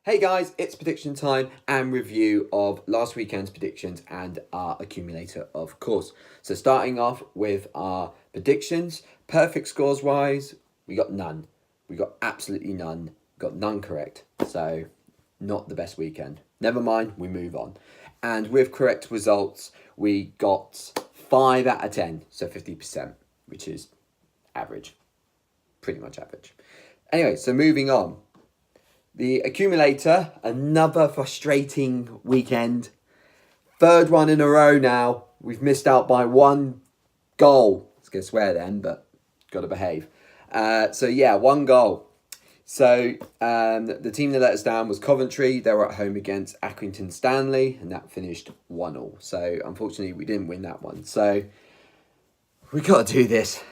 Hey guys, it's prediction time and review of last weekend's predictions and our accumulator, of course. So starting off with our predictions, perfect scores wise, we got none. We got absolutely none. Got none correct. So not the best weekend. Never mind, we move on. And with correct results, we got 5 out of 10, so 50%, which is average. Pretty much average. Anyway, so moving on. The accumulator, another frustrating weekend. Third one in a row now. We've missed out by 1 goal. I was going to swear then, but got to behave. So yeah, 1 goal. So the team that let us down was Coventry. They were at home against Accrington Stanley, and that finished 1-1. So unfortunately, we didn't win that one. So we got to do this.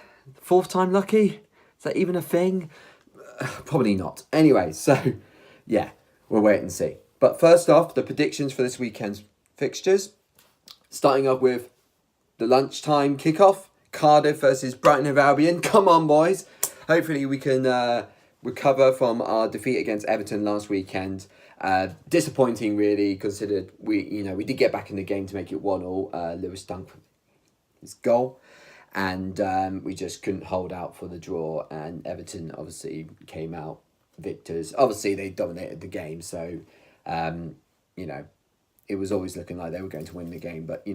4th time lucky? Is that even a thing? Probably not. Anyway, so yeah, we'll wait and see. But first off, the predictions for this weekend's fixtures. Starting off with the lunchtime kickoff. Cardiff versus Brighton of Albion. Come on, boys. Hopefully we can recover from our defeat against Everton last weekend. Disappointing, really, considered we did get back in the game to make it 1-1. Lewis Dunk his goal. And we just couldn't hold out for the draw. And Everton obviously came out victors. Obviously, they dominated the game. So, it was always looking like they were going to win the game. But,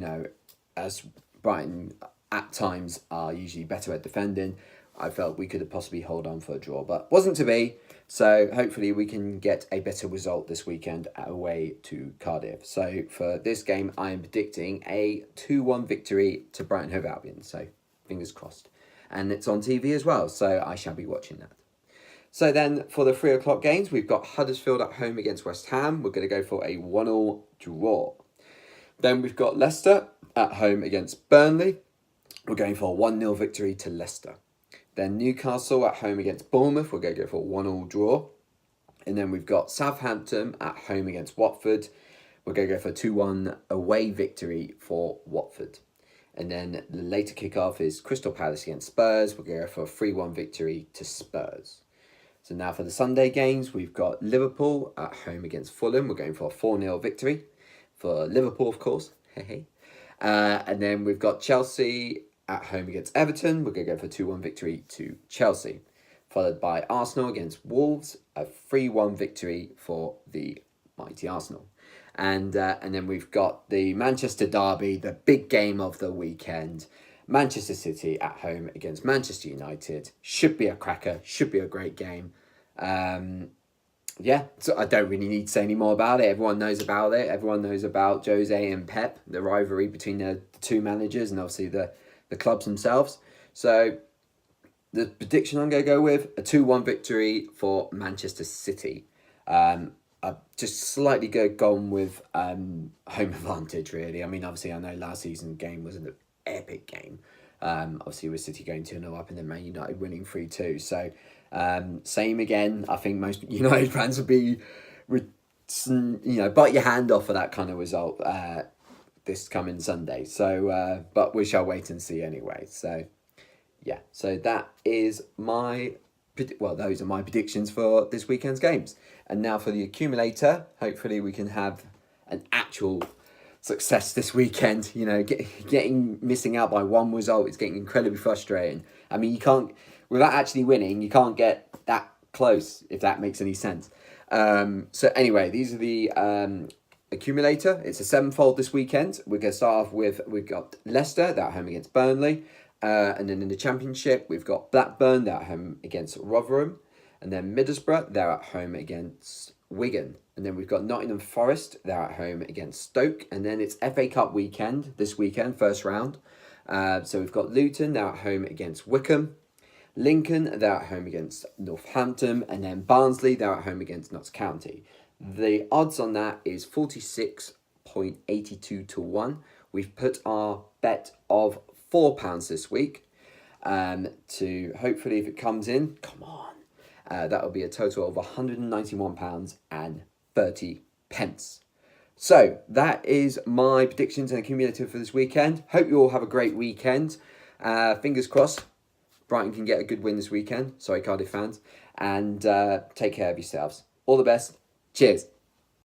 as Brighton at times are usually better at defending, I felt we could have possibly hold on for a draw. But wasn't to be. So, hopefully, we can get a better result this weekend away to Cardiff. So, for this game, I am predicting a 2-1 victory to Brighton Hove Albion. So, fingers crossed. And it's on TV as well, so I shall be watching that. So then for the 3 o'clock games, we've got Huddersfield at home against West Ham. We're going to go for a 1-1 draw. Then we've got Leicester at home against Burnley. We're going for a 1-0 victory to Leicester. Then Newcastle at home against Bournemouth. We're going to go for a 1-1 draw. And then we've got Southampton at home against Watford. We're going to go for a 2-1 away victory for Watford. And then the later kickoff is Crystal Palace against Spurs. We're going to go for a 3-1 victory to Spurs. So now for the Sunday games, we've got Liverpool at home against Fulham. We're going for a 4-0 victory for Liverpool, of course. And then we've got Chelsea at home against Everton. We're going to go for a 2-1 victory to Chelsea. Followed by Arsenal against Wolves, a 3-1 victory for the mighty Arsenal. And then we've got the Manchester derby, the big game of the weekend. Manchester City at home against Manchester United. Should be a cracker. Should be a great game. So I don't really need to say any more about it. Everyone knows about it. Everyone knows about Jose and Pep, the rivalry between the two managers and obviously the clubs themselves. So the prediction I'm going to go with, a 2-1 victory for Manchester City. I've just slightly gone with home advantage, really. I mean, obviously, I know last season's game was an epic game. Obviously, with City going 2-0 up and then Man United winning 3-2. So, same again. I think most United fans would be, bite your hand off for that kind of result this coming Sunday. So, but we shall wait and see anyway. So, yeah. So that is those are my predictions for this weekend's games. And now for the accumulator, hopefully we can have an actual success this weekend. Missing out by 1 result is getting incredibly frustrating. I mean, without actually winning, you can't get that close, if that makes any sense. So anyway, these are the accumulator. It's a 7-fold this weekend. We're going to start off with, we've got Leicester, they're at home against Burnley. And then in the Championship, we've got Blackburn, they're at home against Rotherham. And then Middlesbrough, they're at home against Wigan. And then we've got Nottingham Forest, they're at home against Stoke. And then it's FA Cup weekend, this weekend, first round. So we've got Luton, they're at home against Wycombe. Lincoln, they're at home against Northampton. And then Barnsley, they're at home against Notts County. The odds on that is 46.82 to 1. We've put our bet of £4 this week to hopefully, if it comes in, come on, that will be a total of £191.30. So that is my predictions and accumulator for this weekend. Hope you all have a great weekend. Fingers crossed Brighton can get a good win this weekend. Sorry, Cardiff fans. And take care of yourselves. All the best. Cheers.